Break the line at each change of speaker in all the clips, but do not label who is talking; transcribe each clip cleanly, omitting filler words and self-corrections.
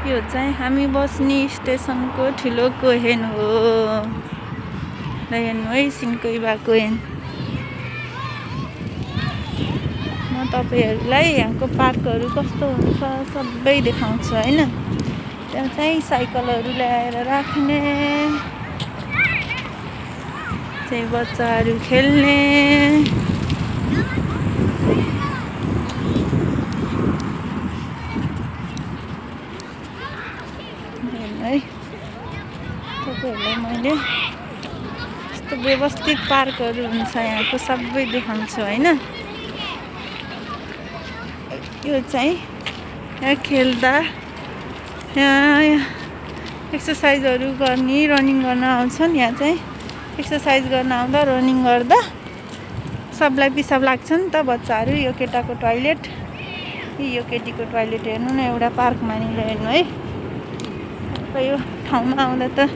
यो चाहिँ हामी बस्ने स्टेसनको ठुलो कोहेन हो। ल हेर्नु है सिन्कोइबा कोहेन। म तपाईँहरूलाई यहाँको पार्कहरू कस्तो हुन्छ सबै देखाउँछु होइन। त्यहाँ चाहिँ साइकलहरू ल्याएर राख्ने, चाहिँ बच्चाहरू खेल्ने। है तपाईँहरूलाई मैले यस्तो व्यवस्थित पार्कहरू हुन्छ यहाँको सबै देखाउँछु होइन। यो चाहिँ यहाँ खेल्दा यहाँ एक्सर्साइजहरू गर्ने रनिङ गर्न आउँछन्। यहाँ चाहिँ एक्सर्साइज गर्न आउँदा रनिङ गर्दा सबलाई पिसाब लाग्छ नि त बच्चाहरू। यो केटाको टोइलेट, यो केटीको टोइलेट हेर्नु न एउटा पार्क मानिलो हेर्नु है। यो ठाउँमा आउँदा त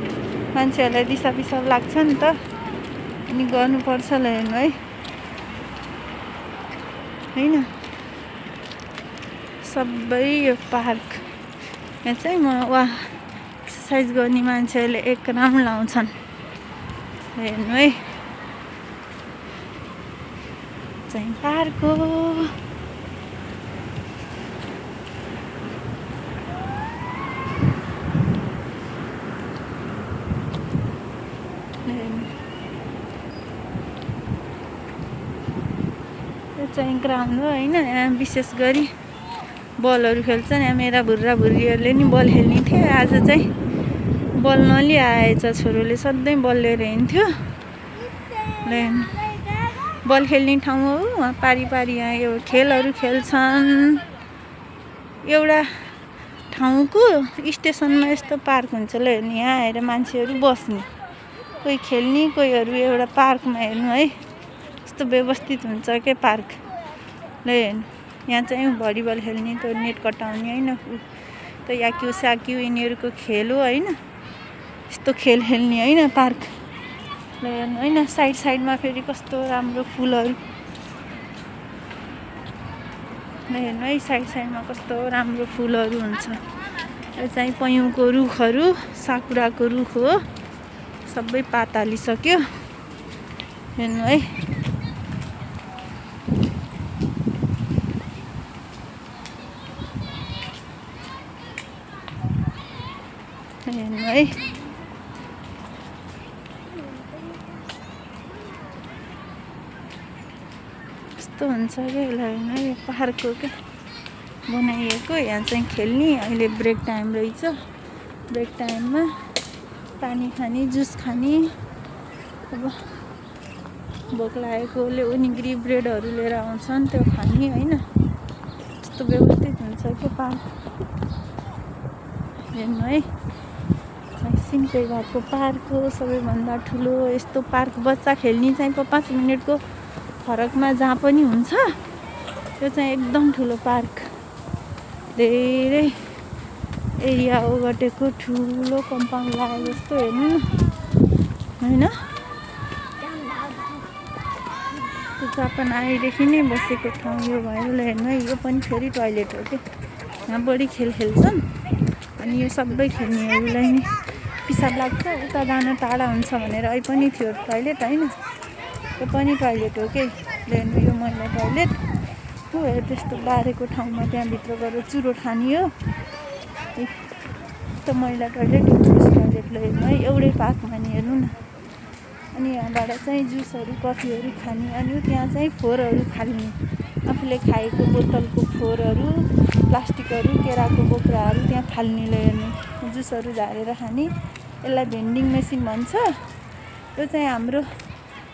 मान्छेहरूलाई दिसा पिसाब लाग्छ नि त, अनि गर्नुपर्छ ल हेर्नु है होइन। सबै यो पार्क यहाँ चाहिँ एक्सर्साइज गर्ने मान्छेहरूले एक राउन्ड लाउँछन् हेर्नु है। चाहिँ पार्क हो। यो चाहिँ ग्राउन्ड हो होइन। यहाँ विशेष गरी बलहरू खेल्छन्। यहाँ मेरा भुर्रा भुर्रीहरूले नि बल खेल्ने थिए। आज चाहिँ बल नलिई आएछ छोरोले, सधैँ बल लिएर हिँड्थ्यो। बल खेल्ने ठाउँ हो। वहाँ पारी पारी यहाँ यो खेलहरू खेल्छन्। एउटा ठाउँको स्टेसनमा यस्तो पार्क हुन्छ ल हेर्नु। यहाँ आएर मान्छेहरू बस्ने, कोही खेल्ने, कोहीहरू एउटा पार्कमा हेर्नु है। यस्तो व्यवस्थित हुन्छ के पार्क ल हेर्नु। यहाँ चाहिँ भलिबल खेल्ने, त्यो नेट कटाउने होइन, त याक्यु स्याक्यु यिनीहरूको खेल हो होइन। यस्तो खेल खेल्ने होइन पार्क ल हेर्नु होइन। साइड साइडमा फेरि कस्तो राम्रो फुलहरू ल हेर्नु है। साइड साइडमा कस्तो राम्रो फुलहरू हुन्छ। यो चाहिँ पयौँको रुखहरू, साकुराको रुख हो। सबै पात हालिसक्यो हेर्नु है। हेर्नु है। यस्तो हुन्छ क्या हेर्नु है। यो पार्कको क्या बनाइएको। यहाँ चाहिँ खेल्ने। अहिले ब्रेक टाइम रहेछ। ब्रेक टाइममा पानी खाने, जुस खाने। अब भोक लागेकोले उनीगिरी ब्रेडहरू लिएर आउँछन्, त्यो खाने होइन। यस्तो व्यवस्थित हुन्छ क्या पार्क हेर्नु है। सिन्कोइबाको पार्क हो सबैभन्दा ठुलो यस्तो पार्क। बच्चा खेल्ने चाहिँ 5 मिनटको फरकमा जहाँ पनि हुन्छ। त्यो चाहिँ एकदम ठुलो पार्क, धेरै एरिया ओगटेको ठुलो कम्पाउन्ड लागेको जस्तो हेर्नु न होइन। त्यो जापान आएदेखि नै बसेको ठाउँ यो भयो ल हेर्नु है। यो पनि फेरि टोइलेट हो कि। यहाँ बढी खेल खेल्छन् अनि यो सबै खेल्नेहरूलाई नि पिसाब लाग्छ, उता जान टाढा हुन्छ भनेर अहिले पनि थियो टोइलेट होइन। यो पनि टोइलेट हो कि हेर्नु। यो मैला टोइलेट हो। त्यस्तो बारेको ठाउँमा त्यहाँभित्र गएर चुरो खाने हो। त्यो मैला टोइलेट टोइलेट ल हेर्नु है। एउटै पार्कमा नि हेर्नु न। अनि यहाँबाट चाहिँ जुसहरू कफीहरू खाने। अनि त्यहाँ चाहिँ फोहोरहरू फाल्ने, आफूले खाएको बोतलको फोहोरहरू, प्लास्टिकहरू, केराको बोक्राहरू त्यहाँ फाल्ने ल हेर्नु। जुसहरू झारेर खाने। यसलाई भेन्डिङ मेसिन भन्छ। यो चाहिँ हाम्रो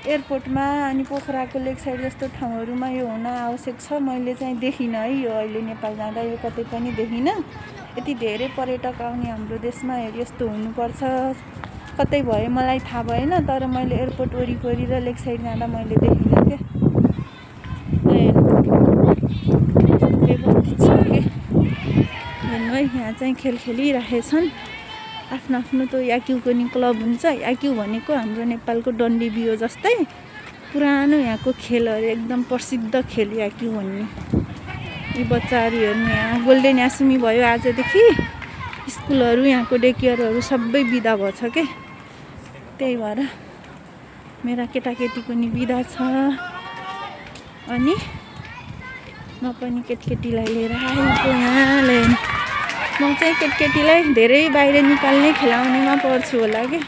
एयरपोर्टमा अनि पोखराको लेक साइड जस्तो ठाउँहरूमा यो हुन आवश्यक छ। मैले चाहिँ देखिनँ है यो अहिले नेपाल जाँदा यो कतै पनि देखिनँ। यति धेरै पर्यटक आउने हाम्रो देशमा यस्तो हुनुपर्छ कतै भयो मलाई थाहा भएन। तर मैले एयरपोर्ट वरिपरि र लेक साइड जाँदा मैले देखिनँ क्या। व्यवस्थित छ के हेर्नु है। यहाँ चाहिँ खेल खेलिरहेछन्। आफ्नो आफ्नो त याक्युको नि क्लब हुन्छ। याक्यु भनेको हाम्रो नेपालको डन्डी बियो जस्तै पुरानो यहाँको खेलहरू एकदम प्रसिद्ध खेल याक्यु भन्ने। यी बच्चाहरू हेर्नु। यहाँ गोल्डेन यासुमी भयो आजदेखि। स्कुलहरू यहाँको डे केयरहरू सबै बिदा भएछ के, त्यही भएर मेरा केटाकेटीको नि बिदा छ। अनि म पनि केटकेटीलाई लिएर आएको यहाँ ल्याउनु। म चाहिँ केटकेटीलाई धेरै बाहिर निकाल्ने खेलाउनेमा पर्छु होला कि,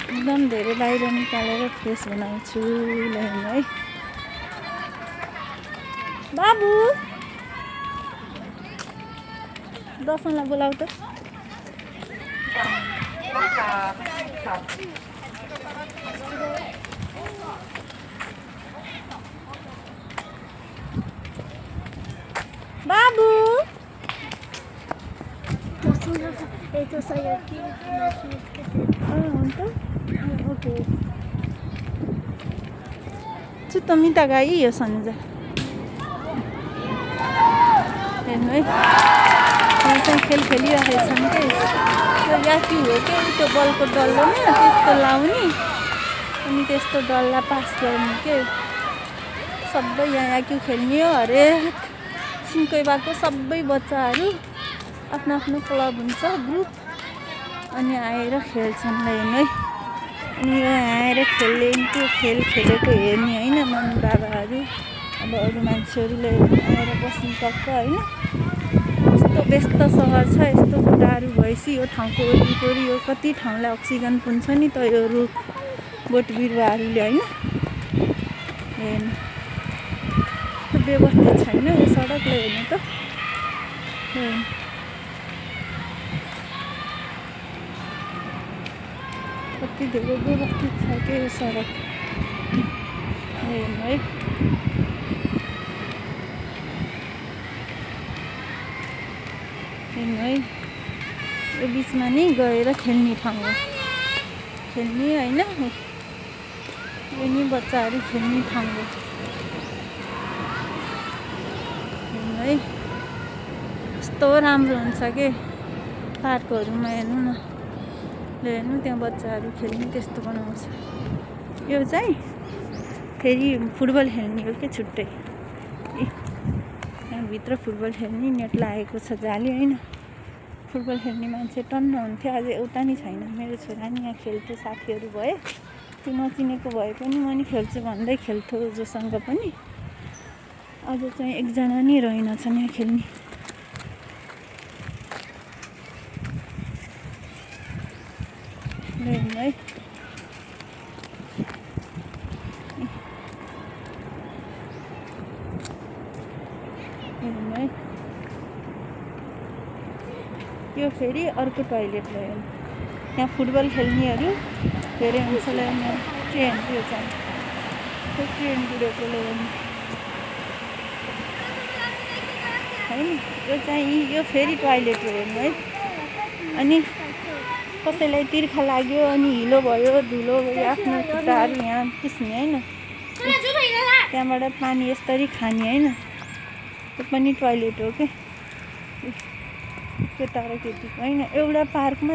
एकदम धेरै बाहिर निकालेर फ्रेस बनाउँछु। ल्याउनु है बाबु, दर्शनलाई बोलाऊ त। बाबु ओके चुत्त मिता गाई यो सन्जा हेर्नु है, चाहिँ खेल खेलिरहेको छन् कि याकी हो कि त्यो बलको डल्लोमा त्यस्तो लाउने अनि त्यस्तो डल्ला पास गर्ने के, सबै यहाँ याक्यु खेल्ने हो। हरेक सिन्कोइबाको सबै बच्चाहरू आफ्नो आफ्नो क्लब हुन्छ ग्रुप, अनि आएर खेल्छन् हेर्नु है। अनि यो आएर खेल्ने त्यो खेल खेलेको हेर्ने होइन, मम्मी बाबाहरू अब अरू मान्छेहरूले आएर बस्नु सक्छ होइन। यस्तो व्यस्त सहर छ, यस्तो कुराहरू भएपछि यो ठाउँको वरिपरि यो कति ठाउँलाई अक्सिजन पुग्छ नि त यो रुख बोट बिरुवाहरूले होइन। हेर्नु व्यवस्थित छैन यो सडकलाई हेर्नु त, कति धेरै व्यवस्थित छ कि यो सडक हेर्नु है। हेर्नु है, यो बिचमा नि गएर खेल्ने ठाउँ हो, खेल्ने होइन, यो नि बच्चाहरू खेल्ने ठाउँ हो। हेर्नु है, कस्तो राम्रो हुन्छ के पार्कहरूमा हेर्नु न, हेर्नु त्यहाँ बच्चाहरू खेल्ने त्यस्तो बनाउँछ। यो चाहिँ फेरि फुटबल खेल्ने हो कि छुट्टै, यहाँभित्र फुटबल खेल्ने नेट लागेको छ जाली होइन। फुटबल खेल्ने मान्छे टन्न हुन्थ्यो, आज एउटा नि छैन। मेरो छोरा नि यहाँ खेल्थ्यो, साथीहरू भए, त्यो नचिनेको भए पनि म नि खेल्छु भन्दै खेल्थ्यो जोसँग पनि। आज चाहिँ एकजना नि रहेनछन् यहाँ खेल्ने। हेर्नु है, हेर्नु है, यो फेरि अर्को टोइलेट भयो। यहाँ फुटबल खेल्नेहरू धेरै हुन्छ। ल्याउनु ट्रेन, यो चाहिँ ट्रेन गुडेको ल्याउनु होइन। यो चाहिँ यो फेरि टोइलेट हो हेर्नु है। अनि कसैलाई तिर्खा लाग्यो अनि हिलो भयो धुलो भयो आफ्नो खुट्टाहरू यहाँ पुस्ने होइन, त्यहाँबाट पानी यसरी खाने होइन, त्यो पनि टोइलेट हो के केटा र केटीको होइन। एउटा पार्कमा